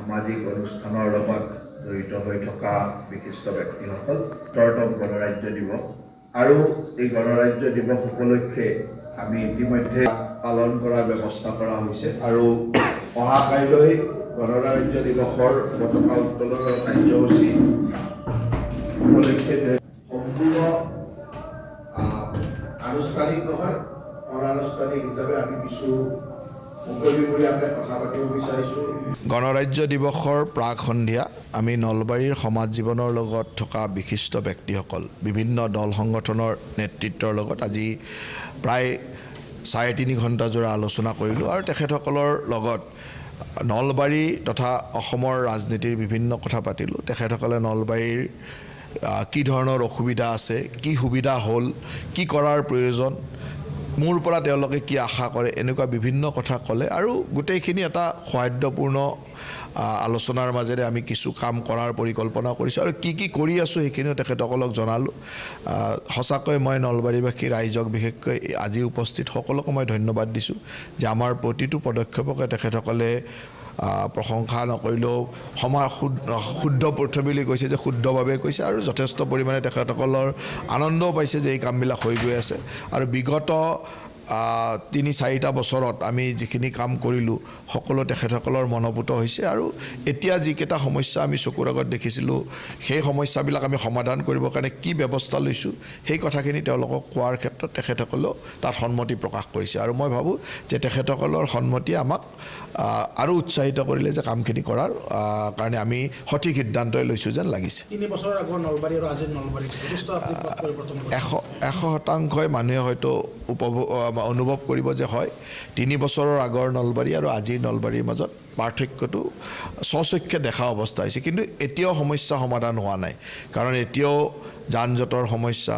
সামাজিক অনুষ্ঠানৰ লগত জড়িত হৈ থকা বিশিষ্ট ব্যক্তিসকল ১৭তম গণৰাজ্য দিৱস আৰু এই গণৰাজ্য দিৱস উপলক্ষে আমি ইতিমধ্যে পালন কৰাৰ ব্যৱস্থা কৰা হৈছে আৰু অহাকাইলৈ গণৰাজ্য দিৱসৰ পতাকা উত্তোলনৰ কাৰ্যসূচী উপলক্ষে সম্পূৰ্ণ আনুষ্ঠানিক নহয় অনানুষ্ঠানিক হিচাপে আমি কিছু গণৰাজ্য দিৱসৰ প্ৰাক সন্ধিয়া আমি নলবাৰীৰ সমাজ জীৱনৰ লগত থকা বিশিষ্ট ব্যক্তিসকল বিভিন্ন দল সংগঠনৰ নেতৃত্বৰ লগত আজি প্ৰায় ৩.৫ ঘণ্টা জোৰা আলোচনা কৰিলোঁ আৰু তেখেতসকলৰ লগত নলবাৰী তথা অসমৰ ৰাজনীতিৰ বিভিন্ন কথা পাতিলোঁ। তেখেতসকলে নলবাৰীৰ কি ধৰণৰ অসুবিধা আছে, কি সুবিধা হ'ল, কি কৰাৰ প্ৰয়োজন, মোৰ পৰা তেওঁলোকে কি আশা কৰে, এনেকুৱা বিভিন্ন কথা ক'লে আৰু গোটেইখিনি এটা সৌহাৰ্দ্যপূৰ্ণ আলোচনাৰ মাজেৰে আমি কিছু কাম কৰাৰ পৰিকল্পনা কৰিছোঁ আৰু কি কৰি আছোঁ সেইখিনিও তেখেতসকলক জনালোঁ। সঁচাকৈ মই নলবাৰীবাসী ৰাইজক বিশেষকৈ আজি উপস্থিত সকলোকে মই ধন্যবাদ দিছোঁ যে আমাৰ প্ৰতিটো পদক্ষেপকে তেখেতসকলে প্ৰশংসা নকৰিলেও শুদ্ধ পথ বুলি কৈছে যে শুদ্ধভাৱে কৈছে আৰু যথেষ্ট পৰিমাণে তেখেতসকলৰ আনন্দও পাইছে যে এই কামবিলাক হৈ গৈ আছে আৰু বিগত ৩-৪টা বছৰত আমি যিখিনি কাম কৰিলোঁ সকলো তেখেতসকলৰ মনোভূত হৈছে আৰু এতিয়া যিকেইটা সমস্যা আমি চকুৰ আগত দেখিছিলোঁ সেই সমস্যাবিলাক আমি সমাধান কৰিবৰ কাৰণে কি ব্যৱস্থা লৈছোঁ সেই কথাখিনি তেওঁলোকক কোৱাৰ ক্ষেত্ৰত তেখেতসকলেও তাত সন্মতি প্ৰকাশ কৰিছে আৰু মই ভাবোঁ যে তেখেতসকলৰ সন্মতিয়ে আমাক আৰু উৎসাহিত কৰিলে যে কামখিনি কৰাৰ কাৰণে আমি সঠিক সিদ্ধান্তই লৈছোঁ যেন লাগিছে। ৩ বছৰৰ আগৰ নলবাৰী আৰু আজিৰ নলবাৰী ১০০% মানুহে হয়তো অনুভৱ কৰিব যে হয় ৩ বছৰৰ আগৰ নলবাৰী আৰু আজিৰ নলবাৰীৰ মাজত পাৰ্থক্যটো স্বচক্ষে দেখা অৱস্থা হৈছে, কিন্তু এতিয়াও সমস্যা সমাধান হোৱা নাই। কাৰণ এতিয়াও যান জঁটৰ সমস্যা,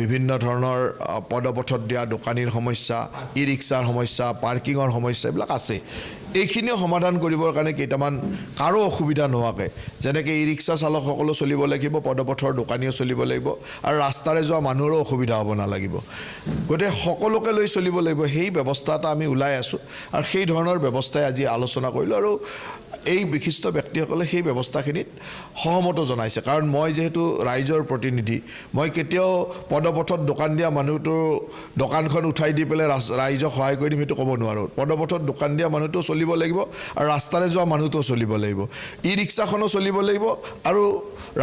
বিভিন্ন ধৰণৰ পদপথত দিয়া দোকানীৰ সমস্যা, ই ৰিক্সাৰ সমস্যা, পাৰ্কিঙৰ সমস্যা এইবিলাক আছে। এইখিনিও সমাধান কৰিবৰ কাৰণে কেইটামান কাৰো অসুবিধা নোহোৱাকৈ যেনেকৈ ই ৰিক্সা চালকসকলো চলিব লাগিব, পদপথৰ দোকানীও চলিব লাগিব আৰু ৰাস্তাৰে যোৱা মানুহৰো অসুবিধা হ'ব নালাগিব, গতিকে সকলোকে লৈ চলিব লাগিব। সেই ব্যৱস্থা এটা আমি ওলাই আছোঁ আৰু সেই ধৰণৰ ব্যৱস্থাই আজি আলোচনা কৰিলোঁ আৰু এই বিশিষ্ট ব্যক্তিসকলে সেই ব্যৱস্থাখিনিত সহমত জনাইছে। কাৰণ মই যিহেতু ৰাইজৰ প্ৰতিনিধি, মই কেতিয়াও পদপথত দোকান দিয়া মানুহটোৰ দোকানখন উঠাই দি পেলাই ৰাইজক সহায় কৰি দিম সেইটো ক'ব নোৱাৰোঁ। পদপথত দোকান দিয়া মানুহটো চলিব লাগিব আৰু ৰাস্তাৰে যোৱা মানুহটো চলিব লাগিব, ই ৰিক্সাখনো চলিব লাগিব আৰু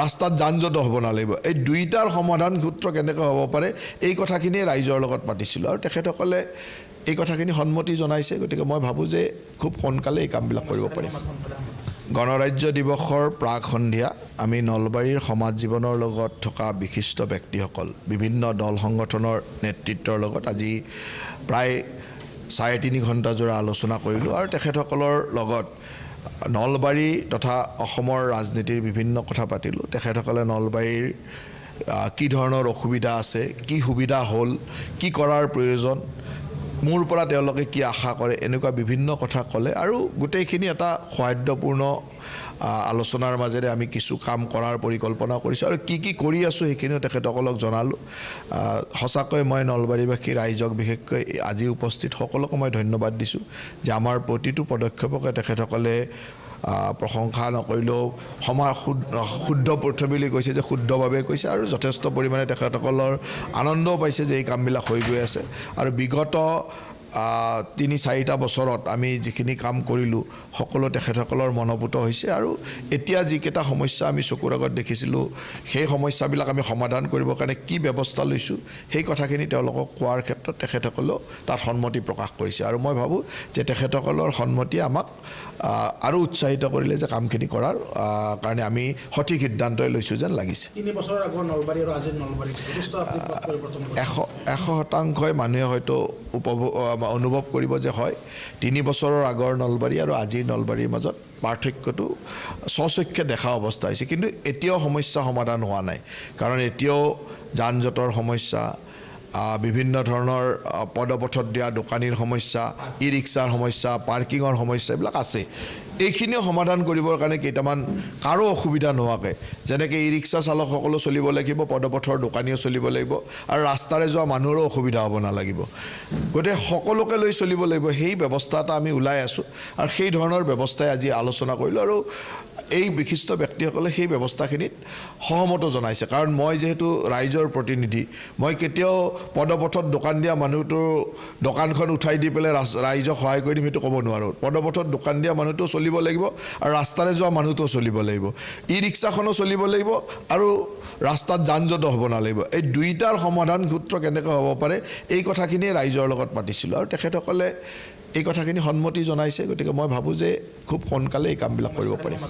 ৰাস্তাত যান জঁট হ'ব নালাগিব। এই দুইটাৰ সমাধান সূত্ৰ কেনেকৈ হ'ব পাৰে এই কথাখিনিয়ে ৰাইজৰ লগত পাতিছিলোঁ আৰু তেখেতসকলে এই কথাখিনি সন্মতি জনাইছে। গতিকে মই ভাবোঁ যে খুব সোনকালে এই কামবিলাক কৰিব পাৰিম। গণৰাজ্য দিৱসৰ প্ৰাক সন্ধিয়া আমি নলবাৰীৰ সমাজ জীৱনৰ লগত থকা বিশিষ্ট ব্যক্তিসকল বিভিন্ন দল সংগঠনৰ নেতৃত্বৰ লগত আজি প্ৰায় ৩.৫ ঘণ্টা জোৰা আলোচনা কৰিলোঁ আৰু তেখেতসকলৰ লগত নলবাৰী তথা অসমৰ ৰাজনীতিৰ বিভিন্ন কথা পাতিলোঁ। তেখেতসকলে নলবাৰীৰ কি ধৰণৰ অসুবিধা আছে, কি সুবিধা হ'ল, কি কৰাৰ প্ৰয়োজন, মোৰ পৰা তেওঁলোকে কি আশা কৰে, এনেকুৱা বিভিন্ন কথা ক'লে আৰু গোটেইখিনি এটা সৌহাৰ্দ্যপূৰ্ণ আলোচনাৰ মাজেৰে আমি কিছু কাম কৰাৰ পৰিকল্পনা কৰিছোঁ আৰু কি কৰি আছোঁ সেইখিনিও তেখেতসকলক জনালোঁ। সঁচাকৈ মই নলবাৰীবাসী ৰাইজক বিশেষকৈ আজি উপস্থিত সকলোকে মই ধন্যবাদ দিছোঁ যে আমাৰ প্ৰতিটো পদক্ষেপকে তেখেতসকলে প্ৰশংসা নকৰিলেও শুদ্ধ পথ বুলি কৈছে যে শুদ্ধভাৱে কৈছে আৰু যথেষ্ট পৰিমাণে তেখেতসকলৰ আনন্দও পাইছে যে এই কামবিলাক হৈ গৈ আছে আৰু বিগত ৩-৪টা বছৰত আমি যিখিনি কাম কৰিলোঁ সকলো তেখেতসকলৰ মনোভূত হৈছে আৰু এতিয়া যিকেইটা সমস্যা আমি চকুৰ আগত দেখিছিলোঁ সেই সমস্যাবিলাক আমি সমাধান কৰিবৰ কাৰণে কি ব্যৱস্থা লৈছোঁ সেই কথাখিনি তেওঁলোকক কোৱাৰ ক্ষেত্ৰত তেখেতসকলেও তাত সন্মতি প্ৰকাশ কৰিছে আৰু মই ভাবোঁ যে তেখেতসকলৰ সন্মতিয়ে আমাক আৰু উৎসাহিত কৰিলে যে কামখিনি কৰাৰ কাৰণে আমি সঠিক সিদ্ধান্তই লৈছোঁ যেন লাগিছে। ৩ বছৰৰ আগৰ নলবাৰী আৰু আজিৰ নলবাৰী ১০০% মানুহে হয়তো অনুভৱ কৰিব যে হয় ৩ বছৰৰ আগৰ নলবাৰী আৰু আজিৰ নলবাৰীৰ মাজত পাৰ্থক্যটো স্বচক্ষে দেখা অৱস্থা হৈছে, কিন্তু এতিয়াও সমস্যা সমাধান হোৱা নাই। কাৰণ এতিয়াও যান জঁটৰ সমস্যা, বিভিন্ন ধৰণৰ পদপথত দিয়া দোকানীৰ সমস্যা, ই ৰিক্সাৰ সমস্যা, পাৰ্কিঙৰ সমস্যা এইবিলাক আছে। এইখিনিও সমাধান কৰিবৰ কাৰণে কেইটামান কাৰো অসুবিধা নোহোৱাকৈ যেনেকৈ ই ৰিক্সা চালকসকলো চলিব লাগিব, পদপথৰ দোকানীও চলিব লাগিব আৰু ৰাস্তাৰে যোৱা মানুহৰো অসুবিধা হ'ব নালাগিব, গতিকে সকলোকে লৈ চলিব লাগিব। সেই ব্যৱস্থা এটা আমি ওলাই আছোঁ আৰু সেই ধৰণৰ ব্যৱস্থাই আজি আলোচনা কৰিলোঁ আৰু এই বিশিষ্ট ব্যক্তিসকলে সেই ব্যৱস্থাখিনিত সহমত জনাইছে। কাৰণ মই যিহেতু ৰাইজৰ প্ৰতিনিধি, মই কেতিয়াও পদপথত দোকান দিয়া মানুহটোৰ দোকানখন উঠাই দি পেলাই ৰাইজক সহায় কৰি দিম সেইটো ক'ব নোৱাৰোঁ। পদপথত দোকান দিয়া মানুহটো চলিব লাগিব আৰু ৰাস্তাৰে যোৱা মানুহটোও চলিব লাগিব, ই ৰিক্সাখনো চলিব লাগিব আৰু ৰাস্তাত যান জঁট হ'ব নালাগিব। এই দুইটাৰ সমাধান সূত্ৰ কেনেকৈ হ'ব পাৰে এই কথাখিনিয়ে ৰাইজৰ লগত পাতিছিলোঁ আৰু তেখেতসকলে এই কথাখিনি সন্মতি জনাইছে। গতিকে মই ভাবোঁ যে খুব সোনকালে এই কামবিলাক কৰিব পাৰিম।